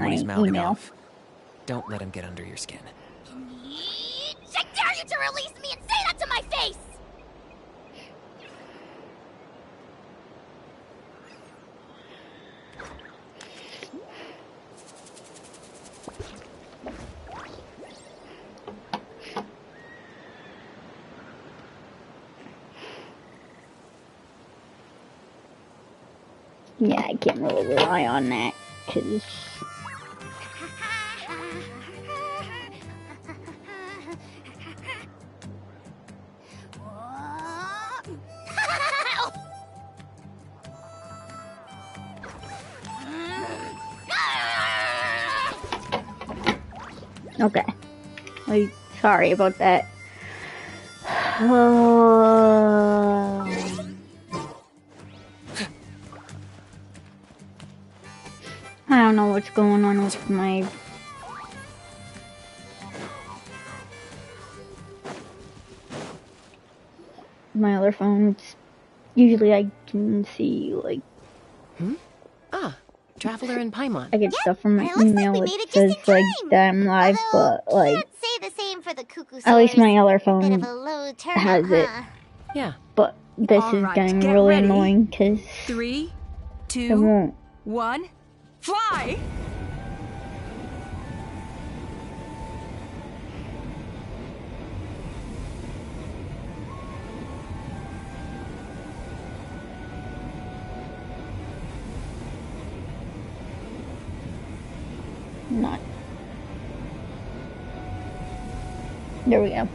when he's mouthing email. off. Don't let him get under your skin. I dare you to release me and say that to my face! Yeah, I can't really rely on that, because... Okay. Sorry about that. I don't know what's going on with my other phone. Usually I can see, like... Ah, Traveler in Paimon. I get stuff from my email like that says, like, that I'm live, but, like... Can't say the same for the cuckoo At least my other Bit phone of a low turn has up, it. huh? Yeah. But this is Alright, getting get really ready. annoying, because 3, it 2, won't. 1, fly! Not. There we go.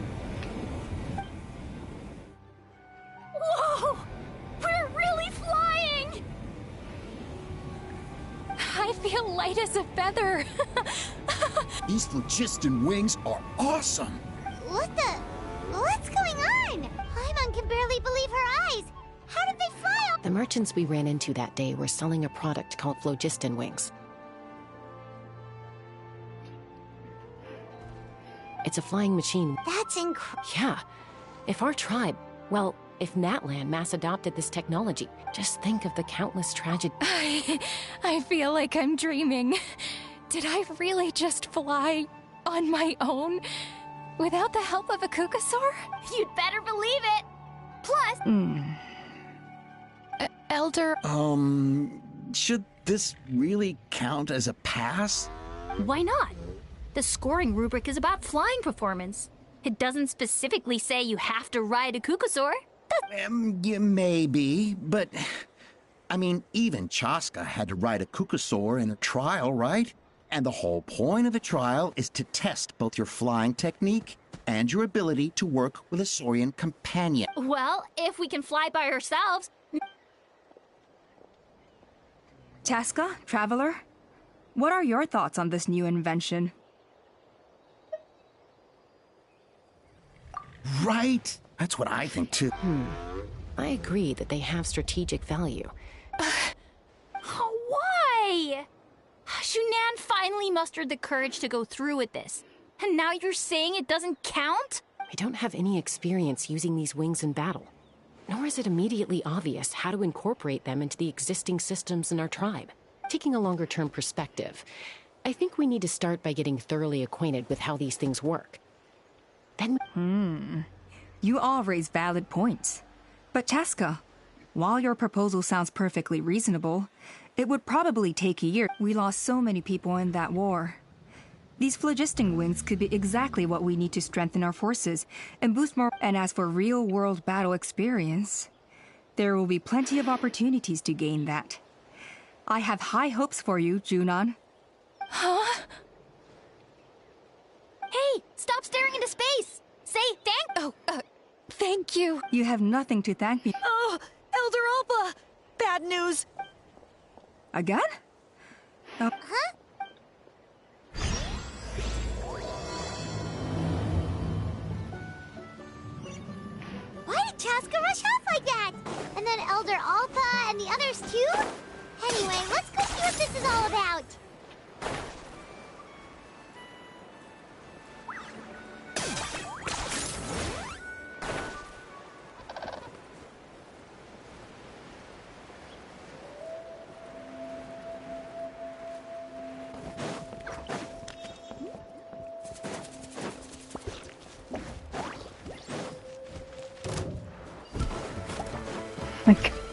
Whoa! We're really flying! I feel light as a feather. These phlogiston wings are awesome! What's going on? Paimon can barely believe her eyes. How did they fly up? The merchants we ran into that day were selling a product called phlogiston wings. It's a flying machine. That's incredible. Yeah. If our tribe, well, if Natlan mass adopted this technology, just think of the countless tragedies. I feel like I'm dreaming. Did I really just fly on my own without the help of a Kukasaur? You'd better believe it. Plus, Elder, Should this really count as a pass? Why not? The scoring rubric is about flying performance. It doesn't specifically say you have to ride a Kukasaur. Yeah, maybe, but... I mean, even Chaska had to ride a Kukasaur in a trial, right? And the whole point of the trial is to test both your flying technique and your ability to work with a Saurian companion. Well, if we can fly by ourselves. Chaska, Traveler, what are your thoughts on this new invention? Right? That's what I think, too. I agree that they have strategic value. Why? Shunan finally mustered the courage to go through with this. And now you're saying it doesn't count? We don't have any experience using these wings in battle. Nor is it immediately obvious how to incorporate them into the existing systems in our tribe. Taking a longer-term perspective, I think we need to start by getting thoroughly acquainted with how these things work. Then You all raise valid points. But Chaska, while your proposal sounds perfectly reasonable, it would probably take a year. We lost so many people in that war. These phlogiston wings could be exactly what we need to strengthen our forces and boost more. And as for real-world battle experience, there will be plenty of opportunities to gain that. I have high hopes for you, Junon. huh? Hey, stop staring into space! Say Thank you. You have nothing to thank me. Oh, Elder Alba! Bad news! Again? why did Chaska rush off like that? And then Elder Alpa and the others too? Anyway, let's go see what this is all about.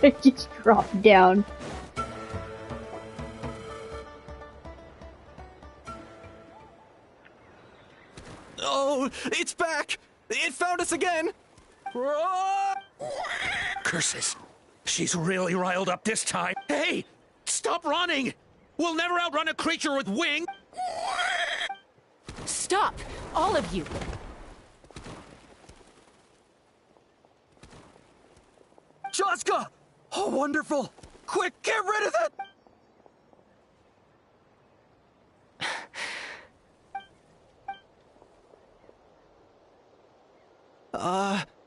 It just dropped down. Oh, it's back! It found us again! Curses. She's really riled up this time. Hey! Stop running! We'll never outrun a creature with wings! Stop! All of you! Chaska! Oh, wonderful! Quick, get rid of that!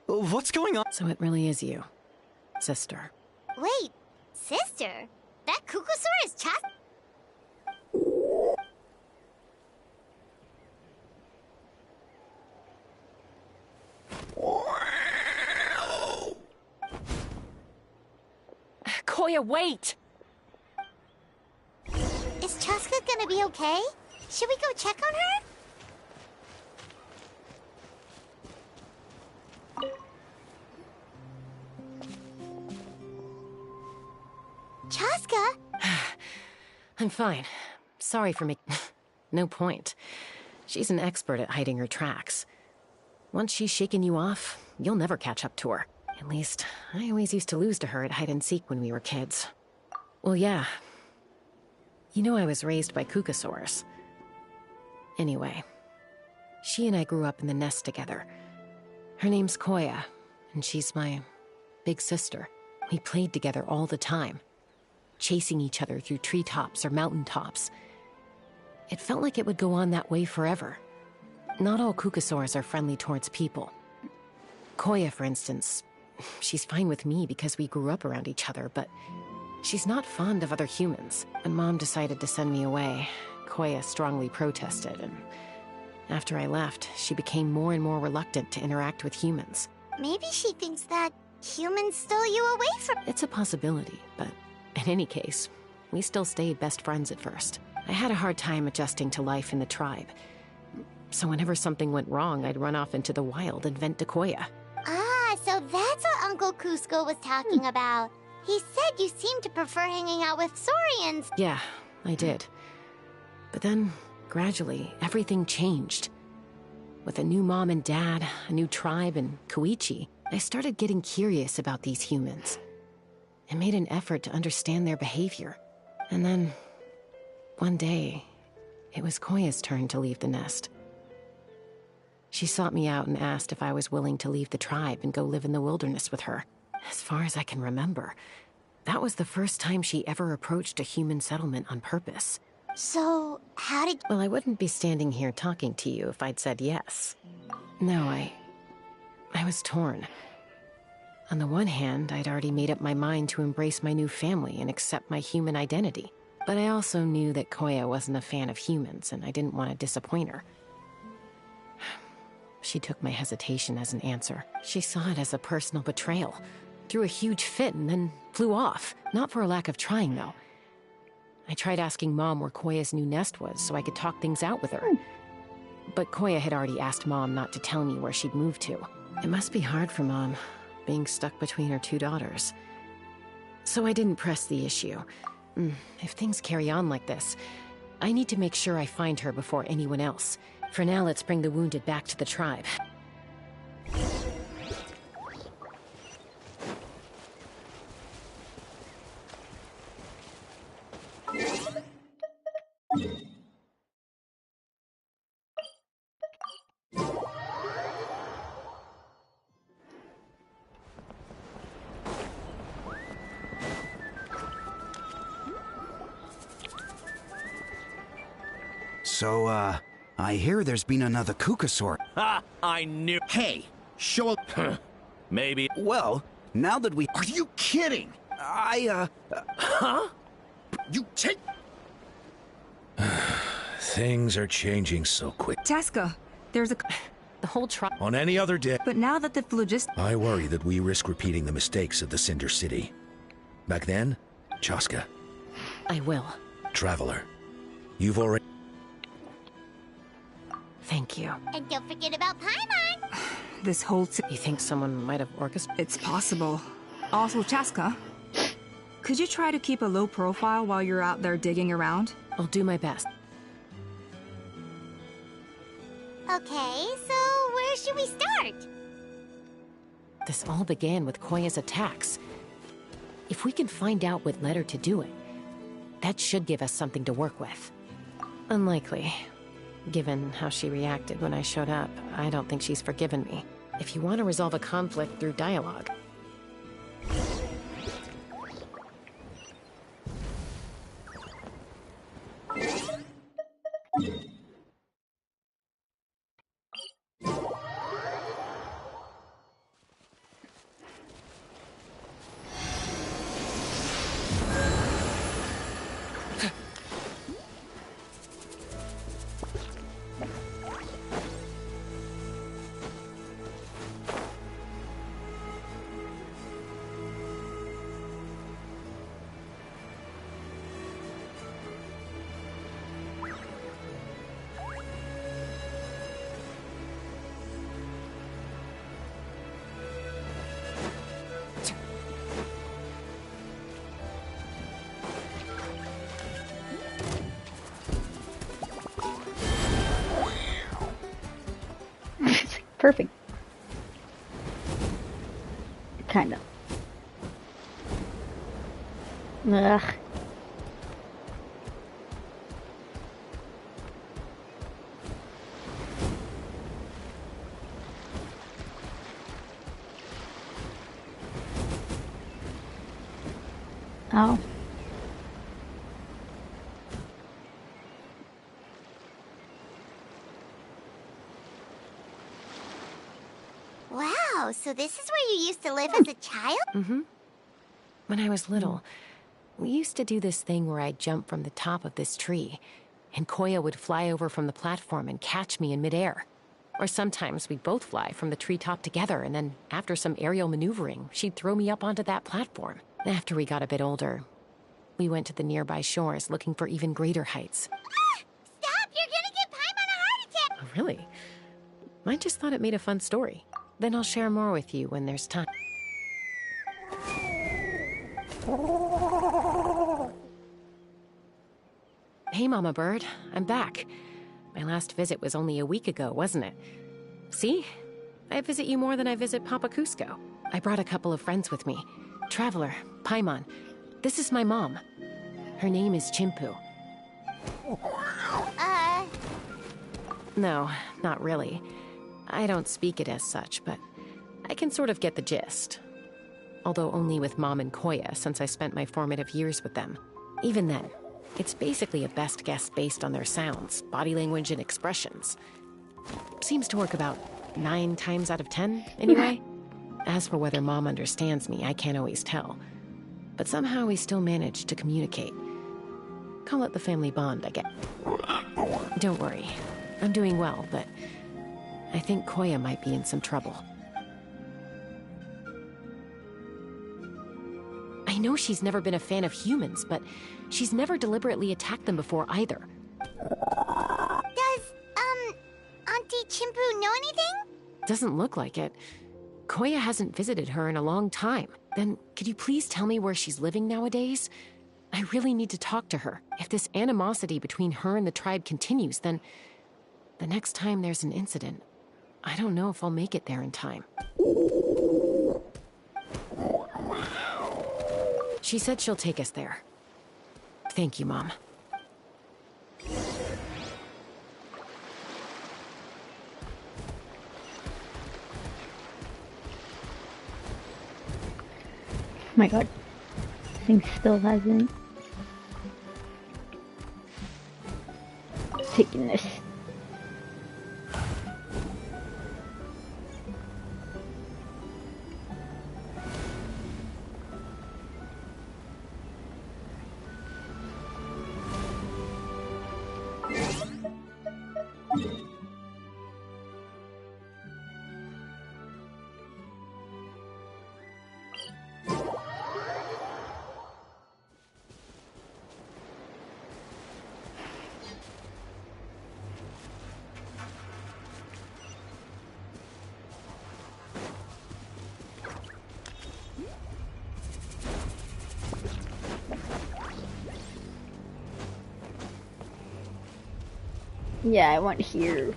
What's going on? So it really is you, sister. Wait, sister? That Kukusaur is Chas- Koya, wait! Is Chaska gonna be okay? Should we go check on her? Chaska? I'm fine. Sorry for making... No point. She's an expert at hiding her tracks. Once she's shaken you off, you'll never catch up to her. At least, I always used to lose to her at hide-and-seek when we were kids. Well, yeah. You know I was raised by Kukasaurs. Anyway, she and I grew up in the nest together. Her name's Koya, and she's my big sister. We played together all the time, chasing each other through treetops or mountaintops. It felt like it would go on that way forever. Not all Kukasaurs are friendly towards people. Koya, for instance, she's fine with me because we grew up around each other, but she's not fond of other humans. When Mom decided to send me away, Koya strongly protested, and after I left, she became more and more reluctant to interact with humans. Maybe she thinks that humans stole you away from- It's a possibility, but in any case, we still stayed best friends at first. I had a hard time adjusting to life in the tribe. So whenever something went wrong, I'd run off into the wild and vent to Koya. Ah, so that's what Uncle Cusco was talking about. He said you seemed to prefer hanging out with Saurians. Yeah, I did. But then, gradually, everything changed. With a new mom and dad, a new tribe, and Koichi, I started getting curious about these humans. I made an effort to understand their behavior. And then, one day, it was Koya's turn to leave the nest. She sought me out and asked if I was willing to leave the tribe and go live in the wilderness with her. As far as I can remember, that was the first time she ever approached a human settlement on purpose. So, how did- Well, I wouldn't be standing here talking to you if I'd said yes. No, I was torn. On the one hand, I'd already made up my mind to embrace my new family and accept my human identity. But I also knew that Koya wasn't a fan of humans, and I didn't want to disappoint her. She took my hesitation as an answer. She saw it as a personal betrayal, threw a huge fit, and then flew off. Not for a lack of trying, though. I tried asking Mom where Koya's new nest was so I could talk things out with her. But Koya had already asked Mom not to tell me where she'd moved to. It must be hard for Mom, being stuck between her two daughters. So I didn't press the issue. If things carry on like this, I need to make sure I find her before anyone else. For now, let's bring the wounded back to the tribe. So, I hear there's been another Kukasaur. Ha! I knew. Hey, show up. Maybe. Well, now that we... Are you kidding? Huh? You take... Things are changing so quick. Chaska, there's a... The whole tribe... On any other day, But now that the phlogistic... I worry that we risk repeating the mistakes of the Cinder City. Back then, Chaska, I will. Traveler, you've already... Thank you. And don't forget about Paimon! This whole... You think someone might have orchestrated? It's possible. Also, Chaska, Could you try to keep a low profile while you're out there digging around? I'll do my best. Okay, so where should we start? This all began with Koya's attacks. If we can find out what led her to do it, that should give us something to work with. Unlikely. Given how she reacted when I showed up, I don't think she's forgiven me. If you want to resolve a conflict through dialogue. Perfect. Kind of. Ugh. Oh. Wow, so this is where you used to live as a child? Mm-hmm. When I was little, we used to do this thing where I'd jump from the top of this tree, and Koya would fly over from the platform and catch me in midair. Or sometimes we'd both fly from the treetop together, and then after some aerial maneuvering, she'd throw me up onto that platform. After we got a bit older, we went to the nearby shores looking for even greater heights. Ah! Stop! You're gonna give Paimon a heart attack! Oh, really? I just thought it made a fun story. Then I'll share more with you when there's time. Hey, Mama Bird. I'm back. My last visit was only a week ago, wasn't it? See? I visit you more than I visit Papa Cusco. I brought a couple of friends with me. Traveler, Paimon. This is my mom. Her name is Chimpu. No, not really. I don't speak it as such, but I can sort of get the gist. Although only with Mom and Koya, since I spent my formative years with them. Even then, it's basically a best guess based on their sounds, body language, and expressions. Seems to work about 9 times out of 10, anyway. As for whether Mom understands me, I can't always tell. But somehow we still manage to communicate. Call it the family bond, I guess. Don't worry. I'm doing well, but I think Koya might be in some trouble. I know she's never been a fan of humans, but she's never deliberately attacked them before either. Does, Auntie Chimpu know anything? Doesn't look like it. Koya hasn't visited her in a long time. Then, could you please tell me where she's living nowadays? I really need to talk to her. If this animosity between her and the tribe continues, then the next time there's an incident, I don't know if I'll make it there in time. She said she'll take us there. Thank you, Mom. My god. This thing still hasn't taken this. Yeah, I went here.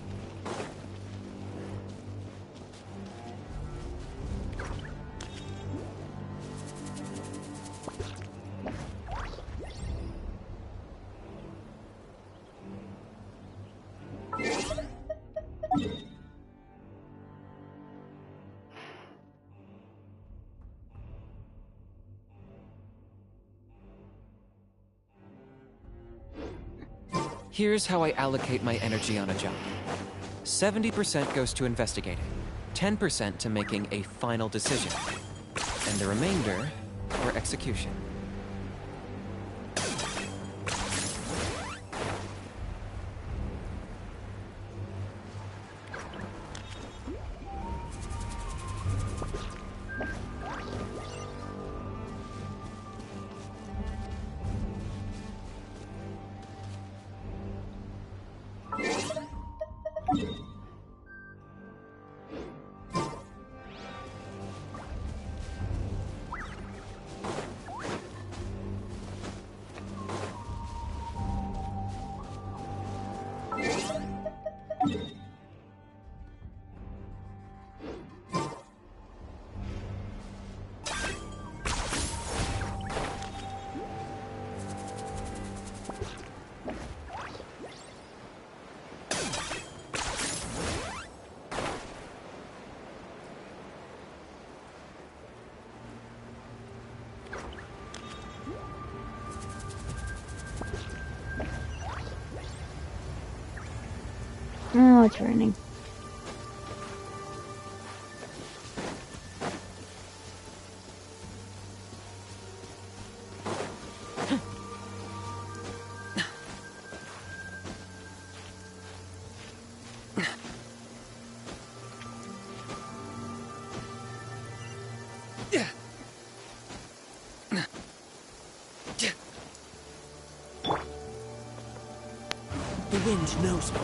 Here's how I allocate my energy on a job. 70% goes to investigating, 10% to making a final decision, and the remainder for execution. Oh, it's raining. The wind knows me.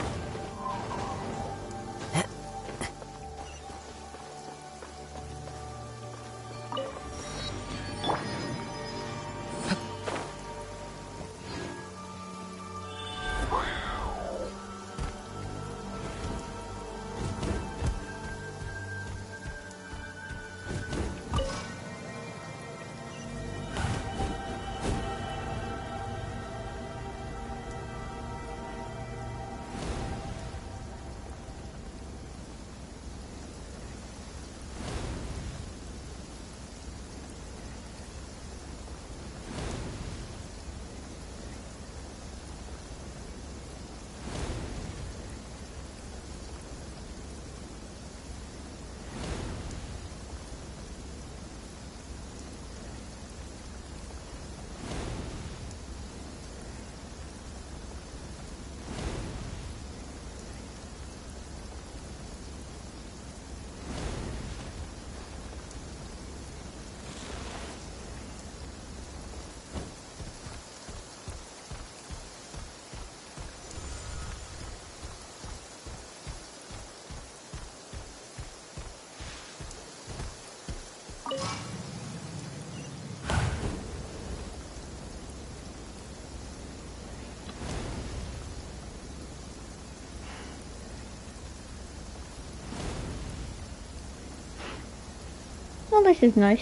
Well, this is nice.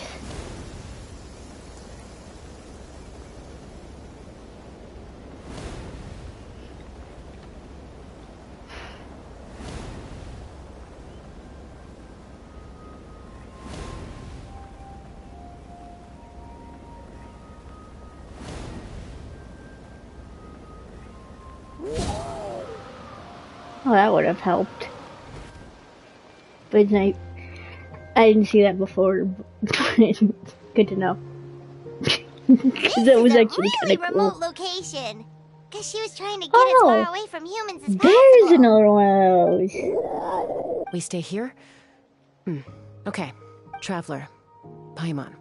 Oh, that would have helped. But it's nice. I didn't see that before. Good to know. That was actually really kind of cool. remote location. Cause she was trying to get as far away from humans as There's possible. another one of those. We stay here? Okay. Traveler. Paimon.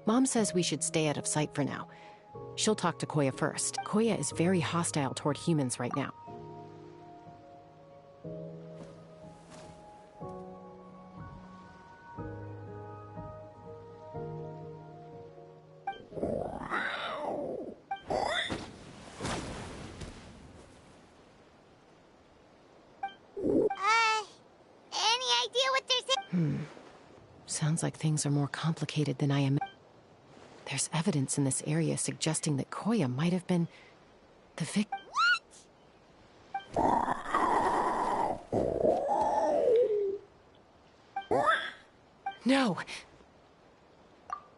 Mom says we should stay out of sight for now. She'll talk to Koya first. Koya is very hostile toward humans right now. Sounds like things are more complicated than I am. There's evidence in this area suggesting that Koya might have been the victim. No!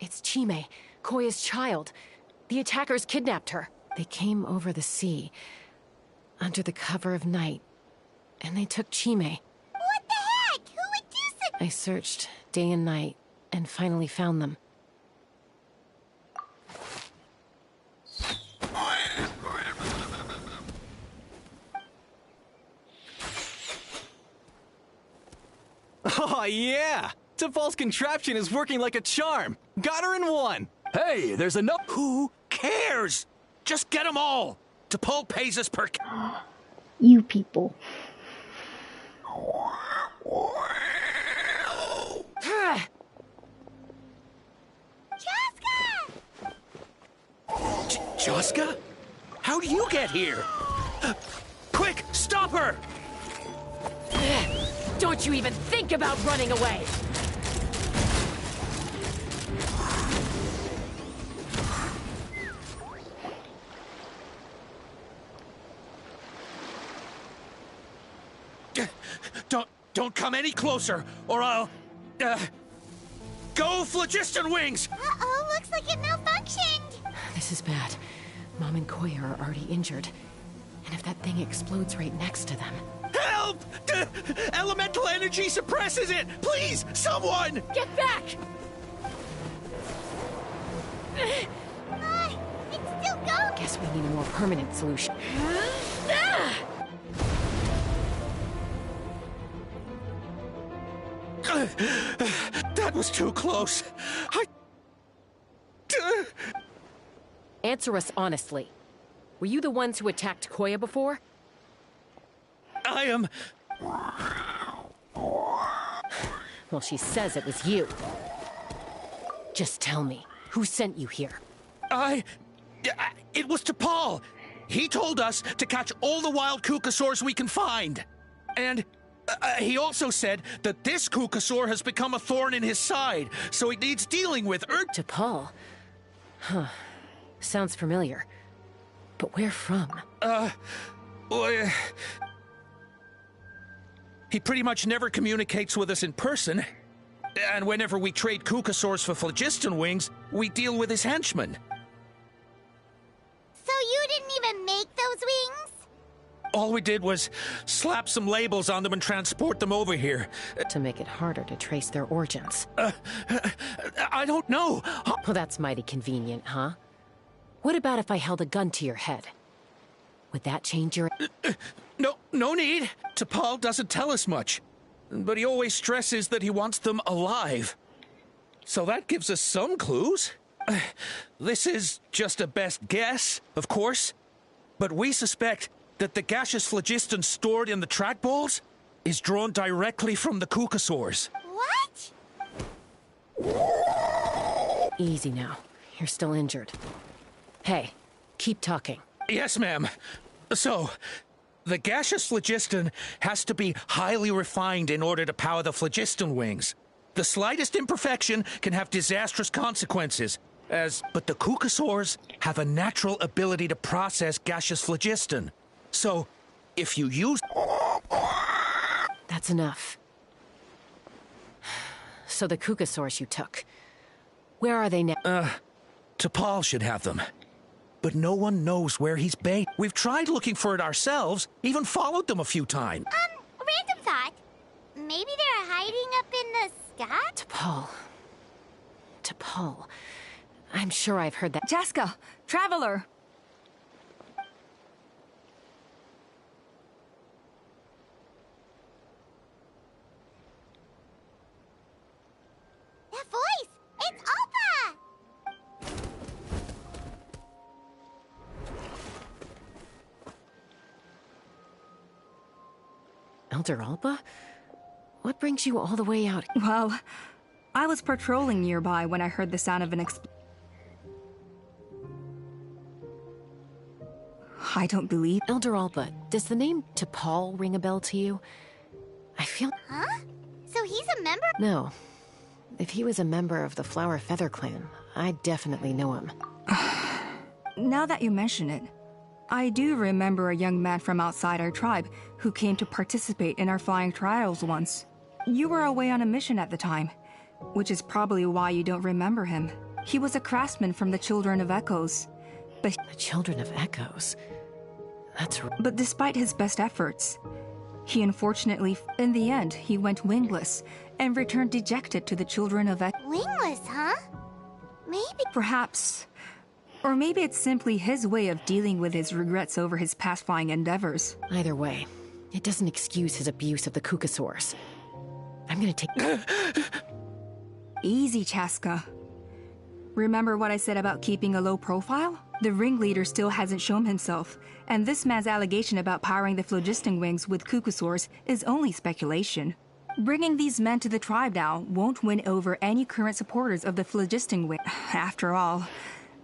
It's Chime, Koya's child. The attackers kidnapped her. They came over the sea, under the cover of night, and they took Chime. What the heck? Who would do such— I searched day and night, and finally found them. Oh, yeah! T'Pol's contraption is working like a charm! Got her in one! Hey, there's enough. Who cares? Just get them all. T'Pol pays us per... You people. Joska? How do you get here? Quick, stop her! Don't you even think about running away! Don't come any closer, or I'll... Go, Phlogiston Wings! Uh-oh, looks like it malfunctioned. This is bad. Mom and Koya are already injured. And if that thing explodes right next to them... Help! Elemental energy suppresses it! Please, someone! Get back! It's still going. Guess we need a more permanent solution. That was too close. Answer us honestly. Were you the ones who attacked Koya before? I am... Well, she says it was you. Just tell me, who sent you here? It was T'Pol. He told us to catch all the wild Kukasaurs we can find. And he also said that this Kukasaur has become a thorn in his side, so he needs dealing with. T'Pol? Huh. Sounds familiar. But where from? Well, he pretty much never communicates with us in person. And whenever we trade Kukasaurs for Phlogiston Wings, we deal with his henchmen. So you didn't even make those wings? All we did was slap some labels on them and transport them over here. To make it harder to trace their origins. I don't know. Well, that's mighty convenient, huh? What about if I held a gun to your head? Would that change your... No need. T'Pol doesn't tell us much. But he always stresses that he wants them alive. So that gives us some clues. This is just a best guess, of course. But we suspect that the gaseous phlogiston stored in the trackballs is drawn directly from the Kukasaurs. What? Easy now. You're still injured. Hey, keep talking. Yes, ma'am. So, the gaseous phlogiston has to be highly refined in order to power the phlogiston wings. The slightest imperfection can have disastrous consequences. But the Kukasaurs have a natural ability to process gaseous phlogiston. So, if you use... That's enough. So the Kukasaurs you took, where are they now? T'Pol should have them. But no one knows where he's based. We've tried looking for it ourselves, even followed them a few times. Random thought. Maybe they're hiding up in the sky? T'Pol. I'm sure I've heard that. Jaska, Traveler! That voice! It's Alpa! Elder Alpa? What brings you all the way out? Well, I was patrolling nearby when I heard the sound of an I don't believe... Elder Alpa, does the name T'Pol ring a bell to you? I feel... Huh? So he's a member? No. If he was a member of the Flower Feather Clan, I'd definitely know him. Now that you mention it, I do remember a young man from outside our tribe who came to participate in our flying trials once. You were away on a mission at the time, which is probably why you don't remember him. He was a craftsman from the Children of Echoes. But the Children of Echoes? But despite his best efforts, he unfortunately, in the end, he went wingless and returned dejected to the Children of Echoes. Wingless, huh? Maybe. Perhaps. Or maybe it's simply his way of dealing with his regrets over his past flying endeavors. Either way, it doesn't excuse his abuse of the Kukasaurs. I'm gonna take... Easy, Chaska. Remember what I said about keeping a low profile? The ringleader still hasn't shown himself, and this man's allegation about powering the phlogiston wings with Kukasaurs is only speculation. Bringing these men to the tribe now won't win over any current supporters of the phlogiston wing. After all,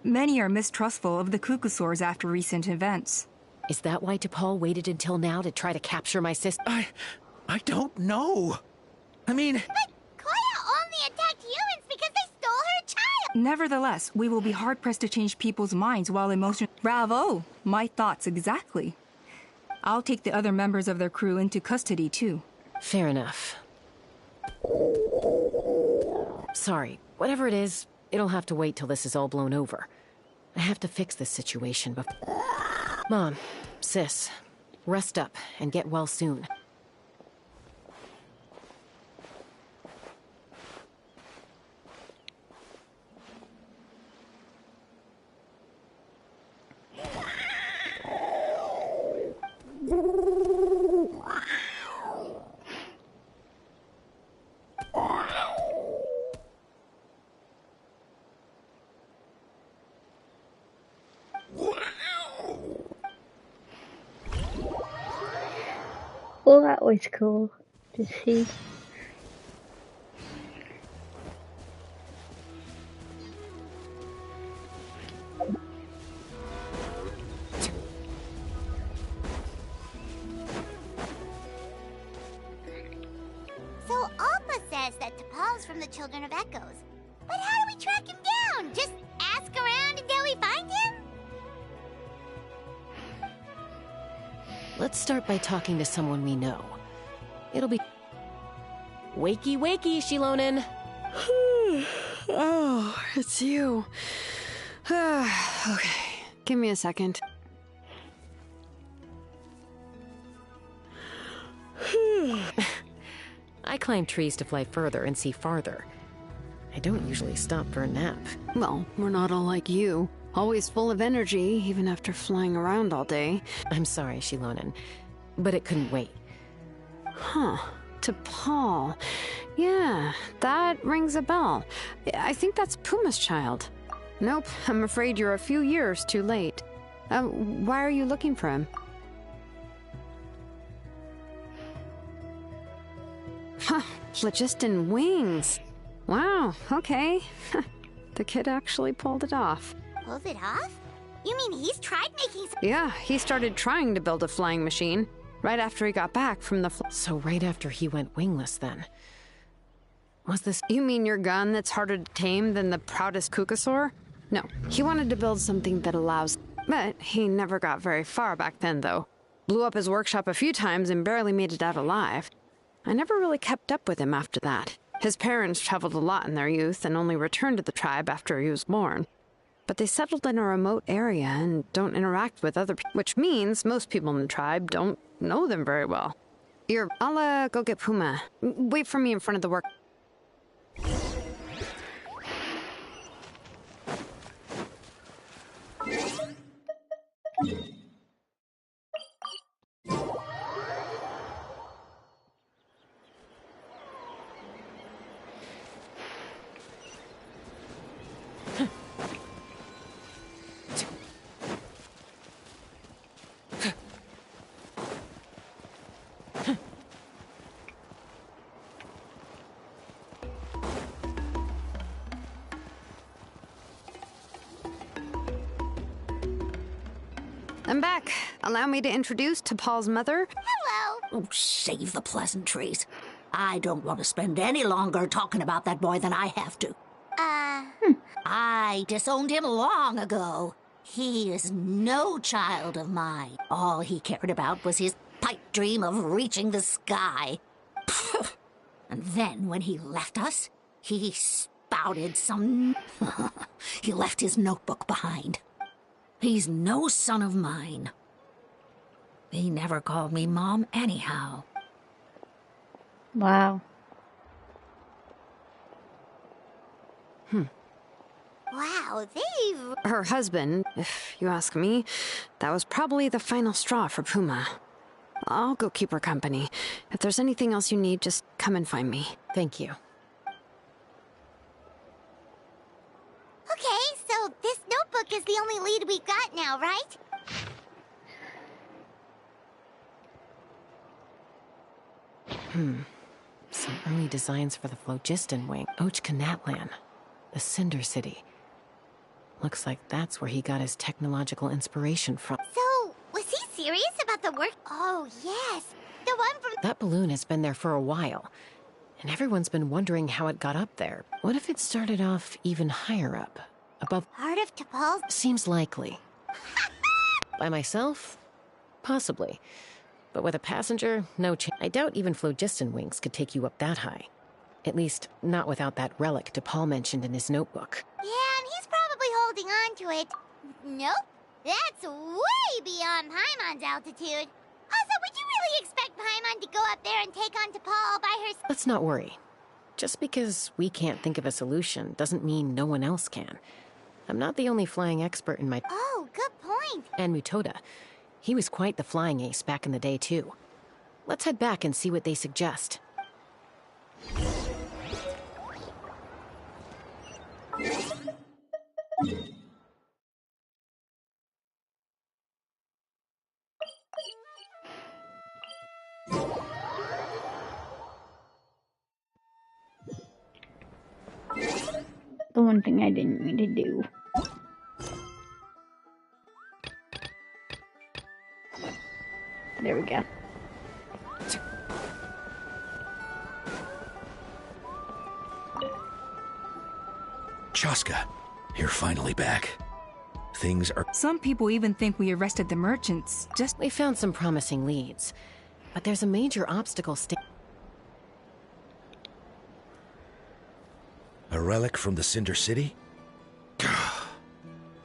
many are mistrustful of the Kukasaurs after recent events. Is that why T'Pol waited until now to try to capture my sister? I don't know. I mean... But Koya only attacked humans because they stole her child! Nevertheless, we will be hard-pressed to change people's minds while emotions... Bravo! My thoughts exactly. I'll take the other members of their crew into custody, too. Fair enough. Sorry, whatever it is, it'll have to wait till this is all blown over. I have to fix this situation before... Mom, sis, rest up and get well soon. Well, that was cool to see. So Alpa says that T'Pol's from the Children of Echoes. But how do we track him down? Just ask around until we find him? Let's start by talking to someone we know. It'll be... Wakey, wakey, Shilonen! Oh, it's you. Okay, give me a second. I climb trees to fly further and see farther. I don't usually stop for a nap. Well, we're not all like you. Always full of energy, even after flying around all day. I'm sorry, Shilonen, but it couldn't wait. Huh. T'Pol. Yeah, that rings a bell. I think that's Puma's child. Nope, I'm afraid you're a few years too late. Why are you looking for him? Huh, phlogiston wings. Wow, okay. The kid actually pulled it off. Pulled it off? You mean he's tried making some... Yeah, he started trying to build a flying machine right after he got back from the... So right after he went wingless, then. Was this... You mean your gun that's harder to tame than the proudest Kukasaur? No, he wanted to build something that allows... But he never got very far back then, though. Blew up his workshop a few times and barely made it out alive. I never really kept up with him after that. His parents traveled a lot in their youth and only returned to the tribe after he was born. But they settled in a remote area and don't interact with other people, which means most people in the tribe don't know them very well. I'll go get Puma. Wait for me in front of the work. I'm back. Allow me to introduce T'Pol's mother. Hello. Oh, save the pleasantries. I don't want to spend any longer talking about that boy than I have to. I disowned him long ago. He is no child of mine. All he cared about was his pipe dream of reaching the sky. And then when he left us, he spouted some... He left his notebook behind. He's no son of mine. He never called me Mom anyhow. Wow. Wow, they've... Her husband, if you ask me, that was probably the final straw for Puma. I'll go keep her company. If there's anything else you need, just come and find me. Thank you. Okay, so this notebook is the only lead we've got now, right? Some early designs for the Phlogiston wing. Ochkanatlan, the Cinder City. Looks like that's where he got his technological inspiration from. So, was he serious about the work? Oh, yes. The one from... That balloon has been there for a while, and everyone's been wondering how it got up there. What if it started off even higher up? Above... Part of T'Pol's... Seems likely. By myself? Possibly. But with a passenger, no chance. I doubt even Phlogiston wings could take you up that high. At least, not without that relic T'Pol mentioned in his notebook. Yeah, and he's probably holding on to it. Nope. That's way beyond Paimon's altitude. Also, would you really expect Paimon to go up there and take on T'Pol all by herself? Let's not worry. Just because we can't think of a solution doesn't mean no one else can. I'm not the only flying expert in my... Oh, good point. And Mutoda. He was quite the flying ace back in the day, too. Let's head back and see what they suggest. The one thing I didn't mean to do. There we go. Chaska, you're finally back. Things are... Some people even think we arrested the merchants, just... We found some promising leads, but there's a major obstacle A relic from the Cinder City?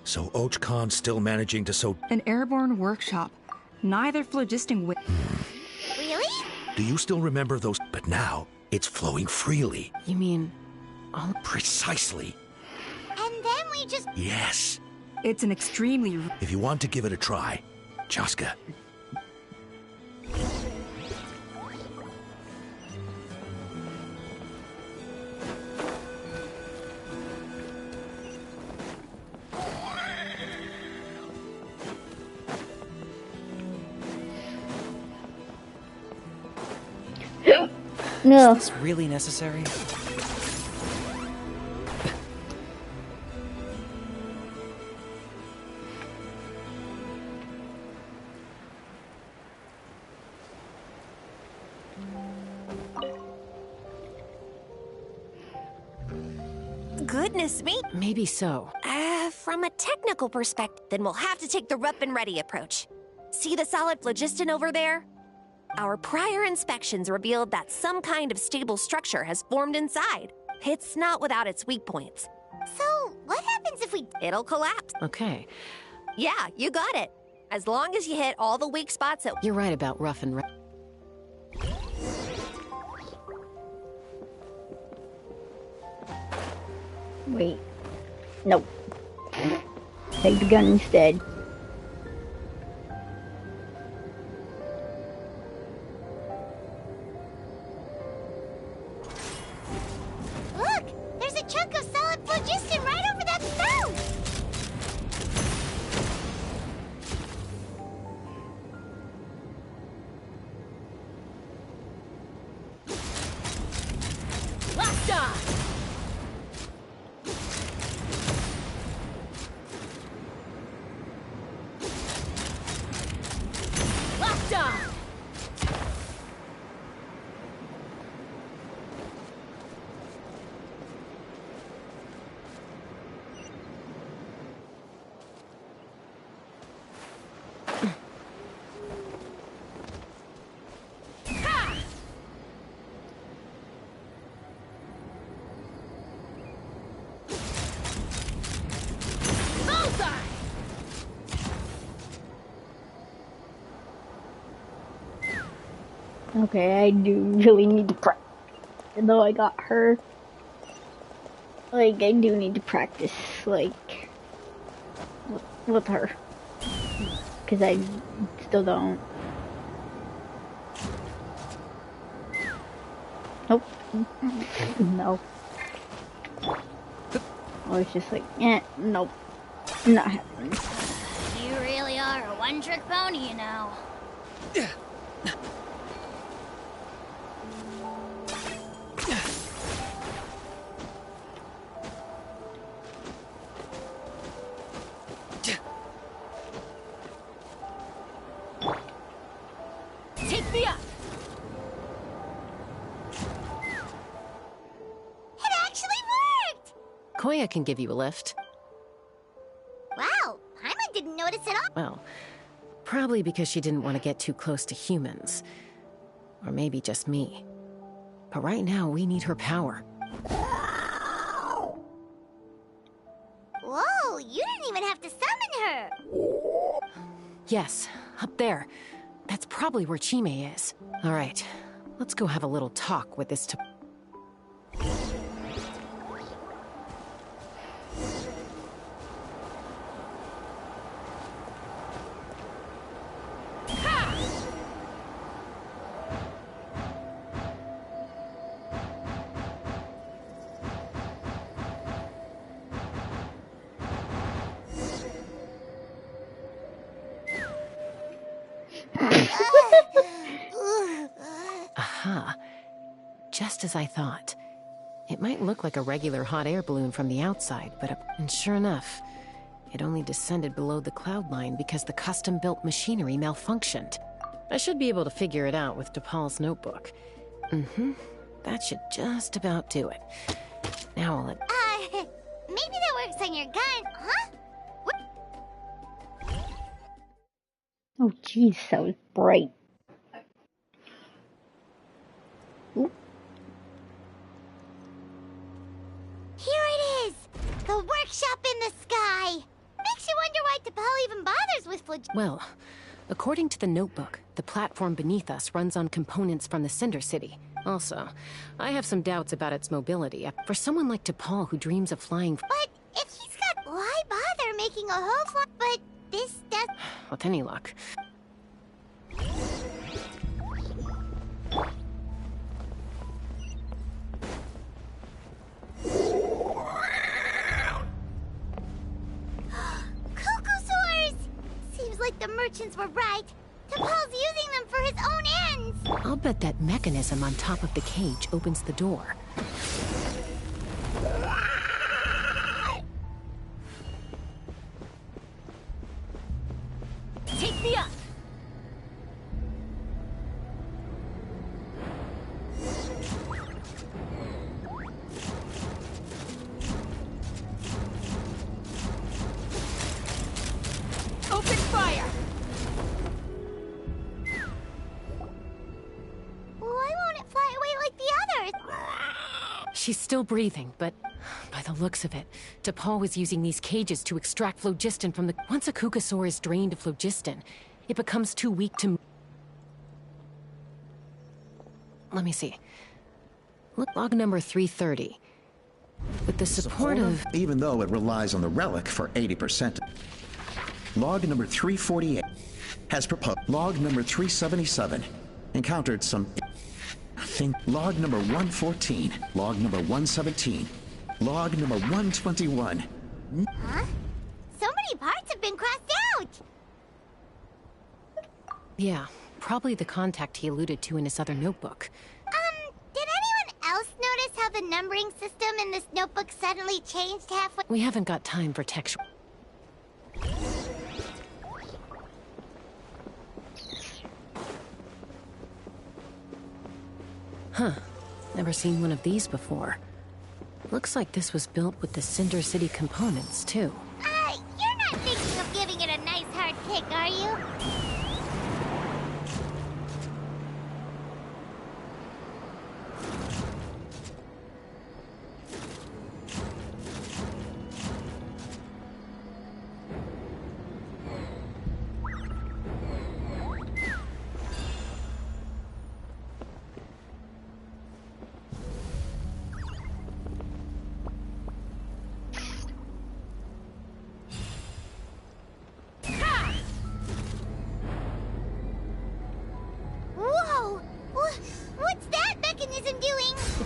So Ochkon's still managing to sow... An airborne workshop. Neither Phlogiston wing... Really? Do you still remember those? But now, it's flowing freely. You mean... all... Precisely. And then we just... Yes. It's an extremely... If you want to give it a try, Chaska. No. Is this really necessary? Goodness me. Maybe so. From a technical perspective, then we'll have to take the rough and ready approach. See the solid phlogiston over there? Our prior inspections revealed that some kind of stable structure has formed inside. It's not without its weak points. So, what happens if we... It'll collapse. Okay. Yeah, you got it. As long as you hit all the weak spots at... You're right about rough and Wait. Nope. Take the gun instead. Look! There's a chunk of solid phlogiston right over that spout! Locked on! Locked on! Okay, I do really need to practice. Even though I got her, like, I do need to practice, like, with her. Because I still don't. Nope. No. I was just like, nope. Not happening. You really are a one-trick pony, you know. Take me up! It actually worked! Koya can give you a lift. Wow, Paimon didn't notice at all. Well, probably because she didn't want to get too close to humans. Or maybe just me. But right now, we need her power. Whoa, you didn't even have to summon her! Yes, up there. That's probably where Chime is. All right, let's go have a little talk with this Aha. Just as I thought. It might look like a regular hot air balloon from the outside, and sure enough, it only descended below the cloud line because the custom-built machinery malfunctioned. I should be able to figure it out with DePaul's notebook. That should just about do it. Now I'll let... maybe that works on your gun, huh? Oh, jeez, that was bright. Ooh. Here it is! The workshop in the sky! Makes you wonder why DePaul even bothers with Well, according to the notebook, the platform beneath us runs on components from the Cinder City. Also, I have some doubts about its mobility. For someone like DePaul who dreams of flying... But if he's got... Why bother making a whole flight? But this does... With any luck. Cuckoosaurs! Seems like the merchants were right. DePaul's using them for his own ends! I'll bet that mechanism on top of the cage opens the door. Take me up! Open fire! Why won't it fly away like the others? She's still breathing, but by the looks of it, DePaul was using these cages to extract phlogiston from the... Once a Kukasaur is drained of phlogiston, it becomes too weak to... Let me see. Log number 330. With the support of... Even though it relies on the relic for 80%. Log number 348 has proposed. Log number 377 encountered some... Log number 114. Log number 117. Log number 121. Huh? So many parts have been crossed out! Yeah, probably the contact he alluded to in his other notebook. Did anyone else notice how the numbering system in this notebook suddenly changed halfway? We haven't got time for textual... Huh. Never seen one of these before. Looks like this was built with the Cinder City components, too. You're not thinking of giving it a nice hard kick, are you?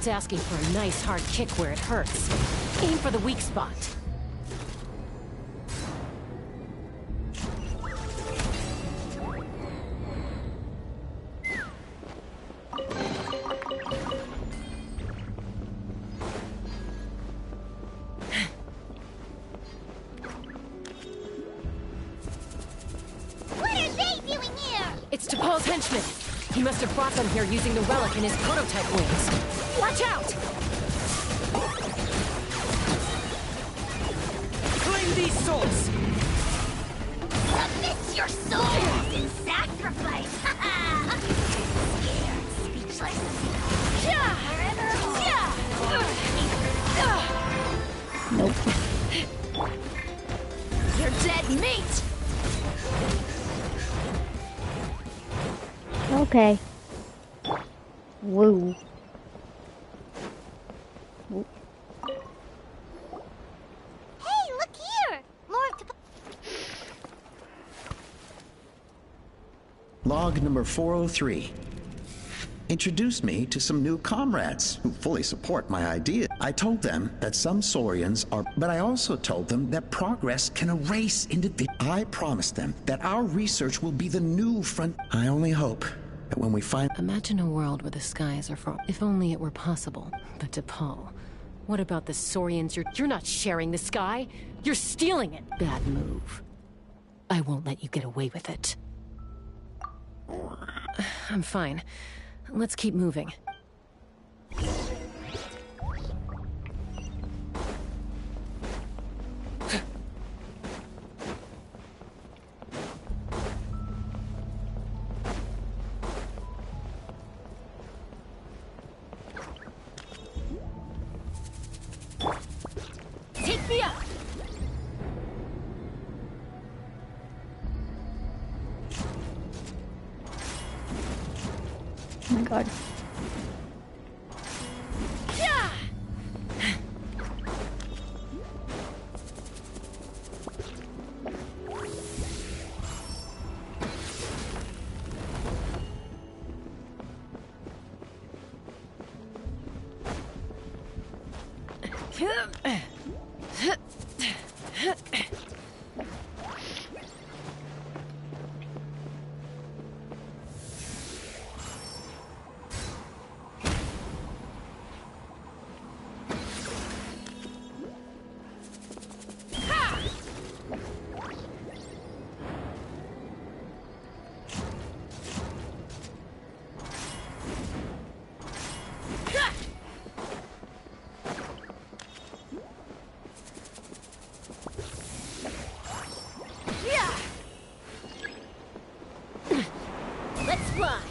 That's asking for a nice hard kick where it hurts. Aim for the weak spot. What are they doing here? It's T'Pol's henchman. He must have brought them here using the relic in his prototype wings. Watch out! Claim these souls! Submit your souls in sacrifice! Scared, speechless. Nope. You're dead meat! Okay. Woo. Woo. Hey, look here! More of Log number 403. Introduced me to some new comrades who fully support my idea. I told them that some Saurians are, but I also told them that progress can erase individuals. I promised them that our research will be the new front. I only hope that when we find... Imagine a world where the skies are for... If only it were possible. But T'Pol, what about the Saurians? You're not sharing the sky. You're stealing it. Bad move. I won't let you get away with it. I'm fine. Let's keep moving. Take me up! Oh my god. Let's fly!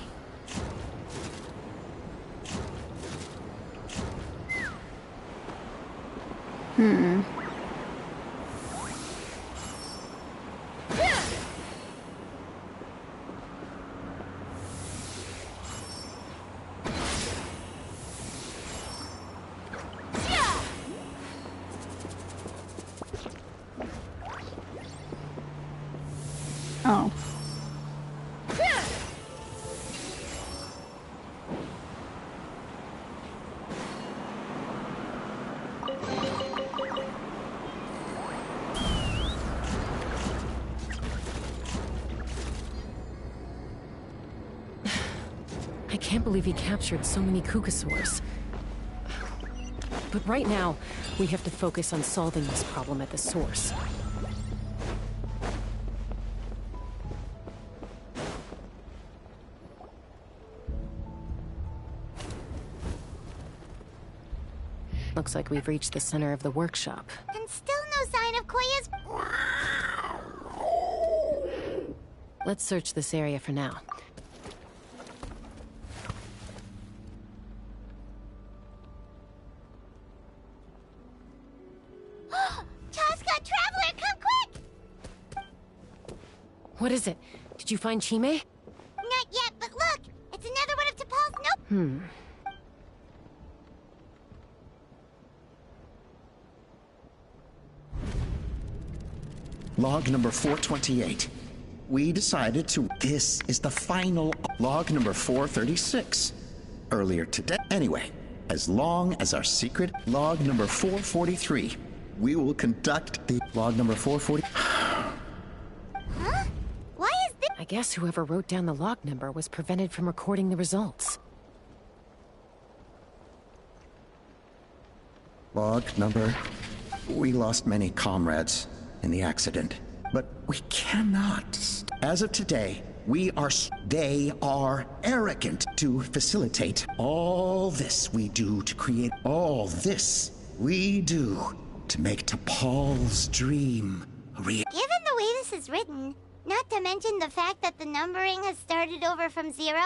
Hmm. Oh. I can't believe he captured so many Kukasaurs. But right now, we have to focus on solving this problem at the source. Looks like we've reached the center of the workshop. And still no sign of Koya's... Let's search this area for now. Chaska, Traveler, come quick! What is it? Did you find Chime? Not yet, but look! It's another one of T'Pol's... Nope! Log number 428. We decided to... This is the final... Log number 436. Earlier today... Anyway, as long as our secret log number 443. We will conduct the log number 440. Huh? Why is this? I guess whoever wrote down the log number was prevented from recording the results. Log number. We lost many comrades in the accident, but we cannot. As of today, they are arrogant to facilitate all this we do to create all this we do to make T'Pol's dream real. Given the way this is written, not to mention the fact that the numbering has started over from 0.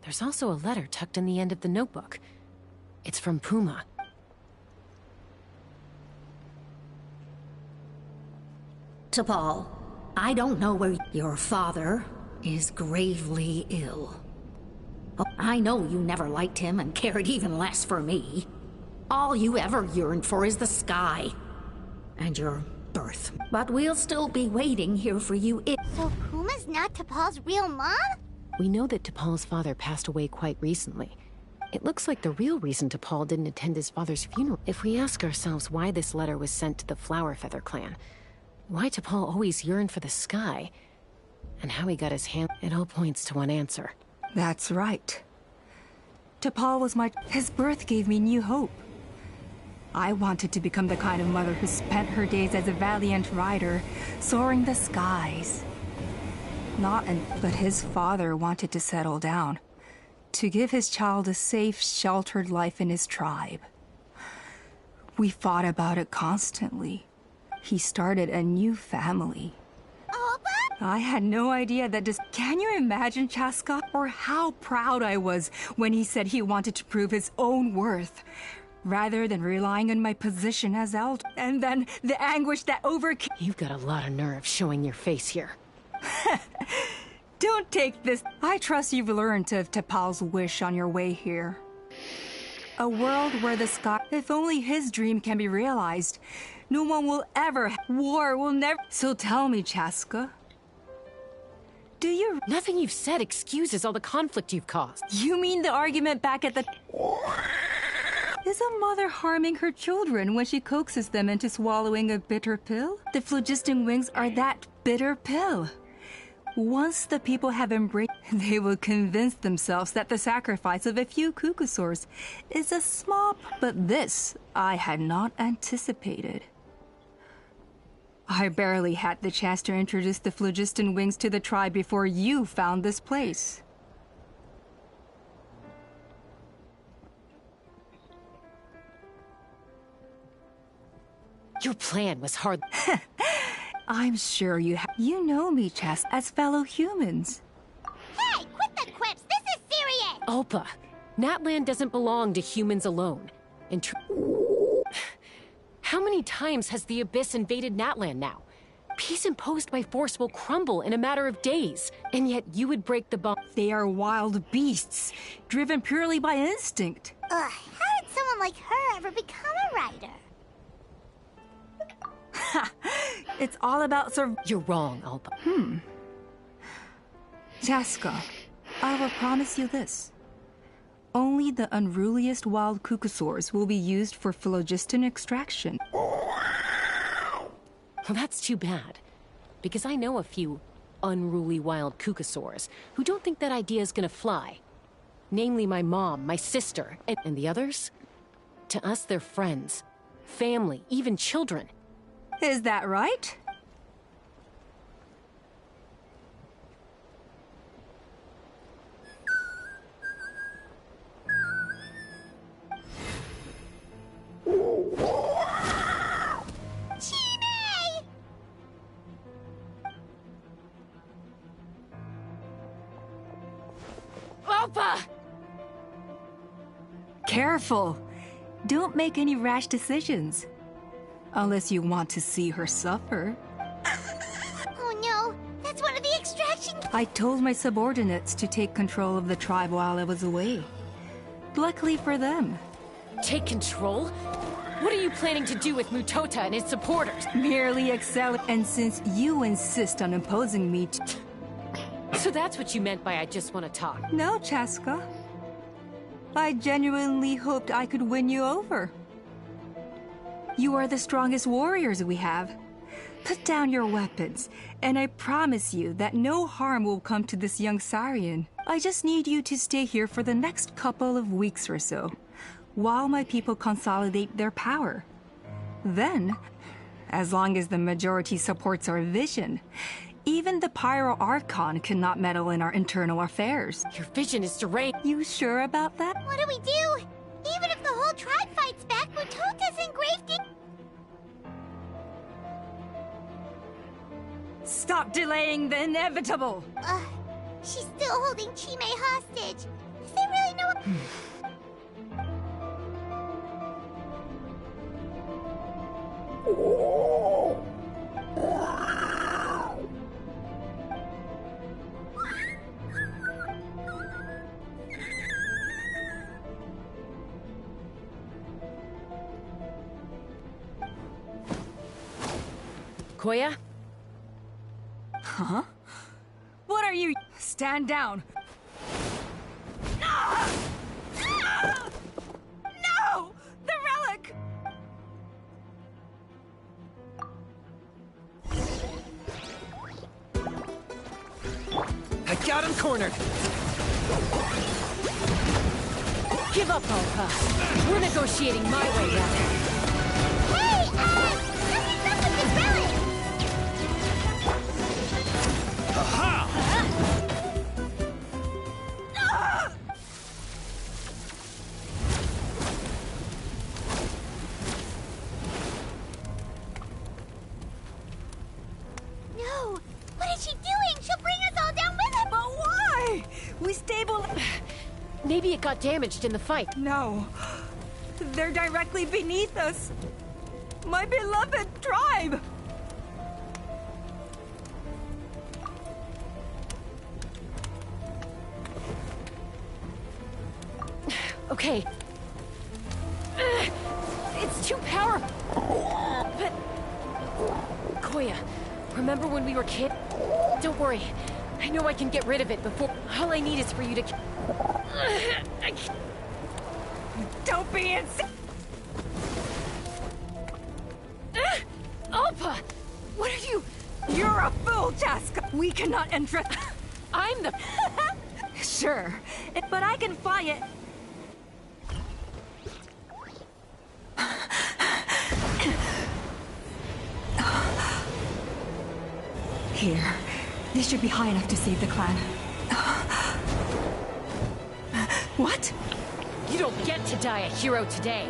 There's also a letter tucked in the end of the notebook. It's from Puma. T'Pol, I don't know where your father is gravely ill. Oh, I know you never liked him and cared even less for me. All you ever yearned for is the sky and your birth. But we'll still be waiting here for you. So Puma's not T'Pol's real mom? We know that T'Pol's father passed away quite recently. It looks like the real reason T'Pol didn't attend his father's funeral. If we ask ourselves why this letter was sent to the Flower Feather clan, why T'Pol always yearned for the sky, and how he got his hand, it all points to one answer. That's right. T'Pol was his birth gave me new hope. I wanted to become the kind of mother who spent her days as a valiant rider, soaring the skies. But his father wanted to settle down, to give his child a safe, sheltered life in his tribe. We fought about it constantly. He started a new family. I had no idea that Can you imagine, Chaska? Or how proud I was when he said he wanted to prove his own worth, rather than relying on my position as elder. And then the anguish that overcame— You've got a lot of nerve showing your face here. Don't take this. I trust you've learned of T'Pol's wish on your way here. A world where the sky— If only his dream can be realized, no one will ever— War will never— So tell me, Chaska. Do you— Nothing you've said excuses all the conflict you've caused. You mean the argument back at the— Is a mother harming her children when she coaxes them into swallowing a bitter pill? The phlogiston wings are that bitter pill. Once the people have embraced, they will convince themselves that the sacrifice of a few Cucusaurs is a small— But this I had not anticipated. I barely had the chance to introduce the phlogiston wings to the tribe before you found this place. Your plan was hard. I'm sure you know me, Chas, as fellow humans. Hey, quit the quips! This is serious! Ulpa, Natlan doesn't belong to humans alone. How many times has the Abyss invaded Natlan now? Peace imposed by force will crumble in a matter of days, and yet you would break the bond. They are wild beasts, driven purely by instinct. Ugh, how did someone like her ever become a rider? It's all about You're wrong, Ulpa. Chaska, I will promise you this. Only the unruliest wild Cucusaurs will be used for phlogiston extraction. Well, that's too bad, because I know a few unruly wild Cucusaurs who don't think that idea is gonna fly. Namely my mom, my sister, and the others? To us, they're friends, family, even children. Is that right? Ulpa! Careful! Don't make any rash decisions. Unless you want to see her suffer. Oh no, that's one of the extraction— I told my subordinates to take control of the tribe while I was away. Luckily for them. Take control? What are you planning to do with Mutota and his supporters? Merely excel, and since you insist on imposing me So that's what you meant by I just want to talk? No, Chaska. I genuinely hoped I could win you over. You are the strongest warriors we have. Put down your weapons, and I promise you that no harm will come to this young Sarian. I just need you to stay here for the next couple of weeks or so, while my people consolidate their power. Then, as long as the majority supports our vision, even the Pyro Archon cannot meddle in our internal affairs. Your vision is deranged. You sure about that? What do we do? Even if the whole tribe fights back, Mutota's engraved in... Stop delaying the inevitable! She's still holding Chime hostage. Is there really no... Koya? Huh? What are you? Stand down. No! The relic! I got him cornered! Give up, Alpa. We're negotiating my way, rather. Hey, something's up with this relic! Aha! No! What is she doing? She'll bring us all down with her! But why? We stable... Maybe it got damaged in the fight. No. They're directly beneath us. My beloved tribe! Okay. It's too powerful. But... Koya, remember when we were kids? Don't worry. I know I can get rid of it before... All I need is for you to... Don't be insane! Alpa! What are you... You're a fool, Chaska! We cannot enter... I'm the... Sure, but I can fly it... Here. This should be high enough to save the clan. What? You don't get to die a hero today.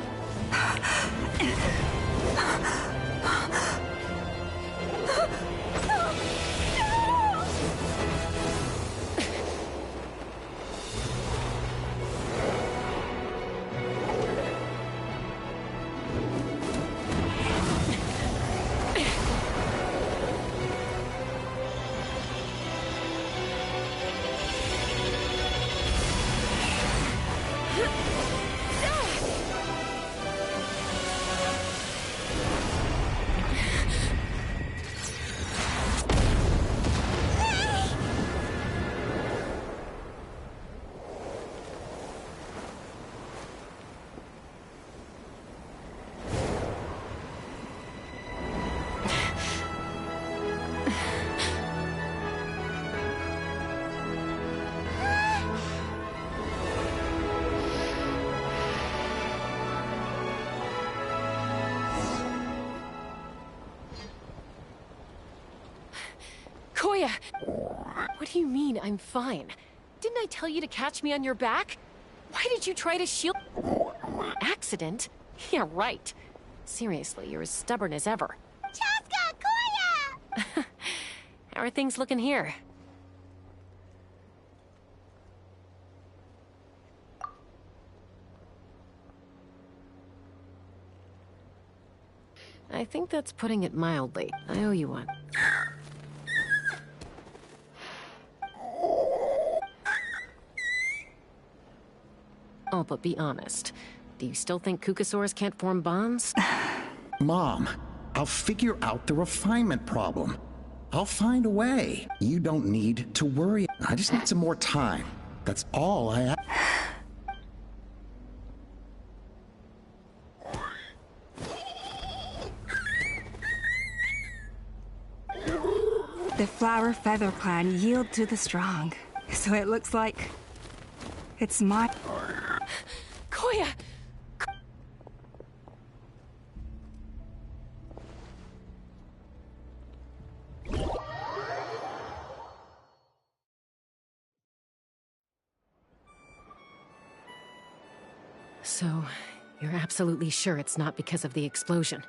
Koya! What do you mean, I'm fine? Didn't I tell you to catch me on your back? Why did you try to shield... Accident? Yeah, right. Seriously, you're as stubborn as ever. Chaska! Koya! How are things looking here? I think that's putting it mildly. I owe you one. Oh, but be honest. Do you still think Kukasaurs can't form bonds? Mom, I'll figure out the refinement problem. I'll find a way. You don't need to worry. I just need some more time. That's all I ask. The flower feather clan yield to the strong. So it looks like it's my... Koya! So, you're absolutely sure it's not because of the explosion?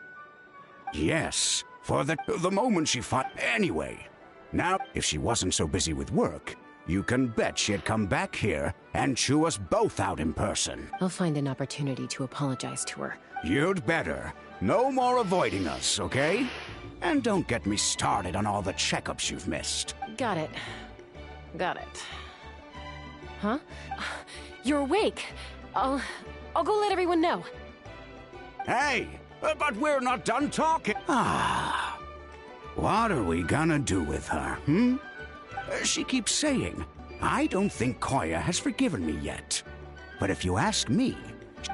Yes, for the moment she fought anyway. Now, if she wasn't so busy with work, you can bet she'd come back here and chew us both out in person. I'll find an opportunity to apologize to her. You'd better. No more avoiding us, okay? And don't get me started on all the checkups you've missed. Got it. Got it. Huh? You're awake. I'll go let everyone know. Hey, but we're not done talking. What are we gonna do with her, She keeps saying, I don't think Koya has forgiven me yet. But if you ask me,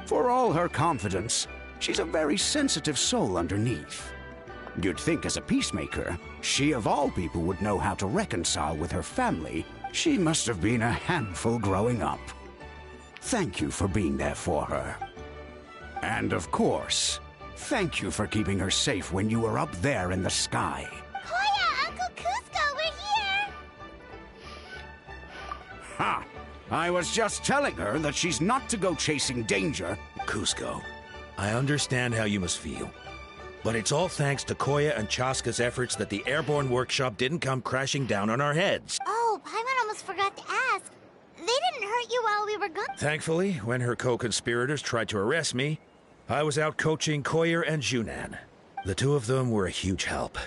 for all her confidence, she's a very sensitive soul underneath. You'd think as a peacemaker, she of all people would know how to reconcile with her family. She must have been a handful growing up. Thank you for being there for her. And of course, thank you for keeping her safe when you were up there in the sky. Koya, Uncle Cusco, we're here! Ha! I was just telling her that she's not to go chasing danger. Cusco, I understand how you must feel. But it's all thanks to Koya and Chaska's efforts that the airborne workshop didn't come crashing down on our heads. Oh, Paimon almost forgot to ask. They didn't hurt you while we were gone. Thankfully, when her co-conspirators tried to arrest me, I was out coaching Koya and Junan. The two of them were a huge help.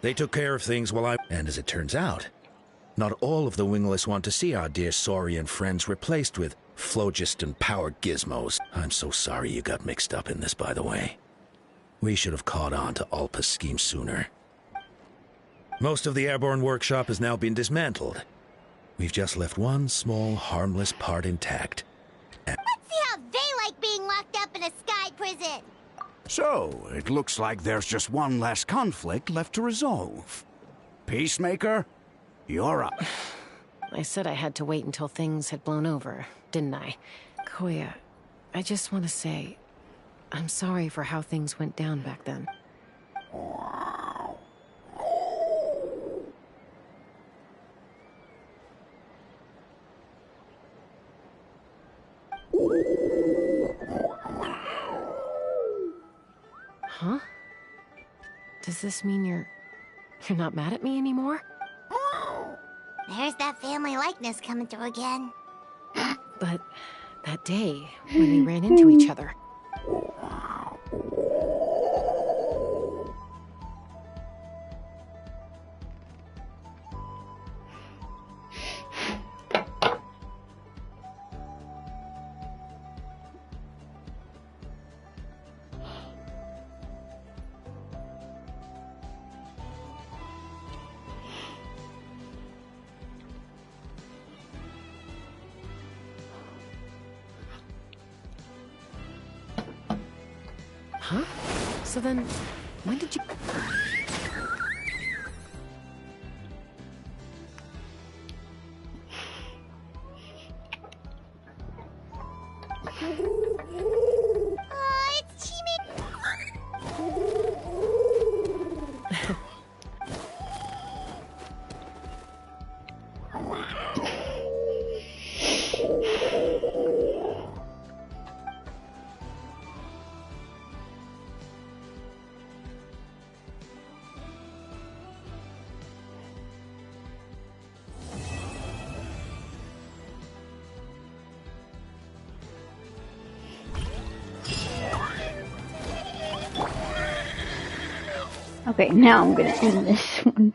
They took care of things while And as it turns out, not all of the wingless want to see our dear Saurian friends replaced with phlogiston powered gizmos. I'm so sorry you got mixed up in this, by the way. We should have caught on to Alpa's scheme sooner. Most of the airborne workshop has now been dismantled. We've just left one small, harmless part intact. Let's see how they like being locked up in a sky prison. So, it looks like there's just one last conflict left to resolve. Peacemaker, you're up. I said I had to wait until things had blown over, didn't I? Koya, I just want to say, I'm sorry for how things went down back then. Huh? Does this mean you're not mad at me anymore? There's that family likeness coming through again. But that day, when we ran into each other... Huh? So then, when did you... It's Chimi. Okay, now I'm gonna end this one.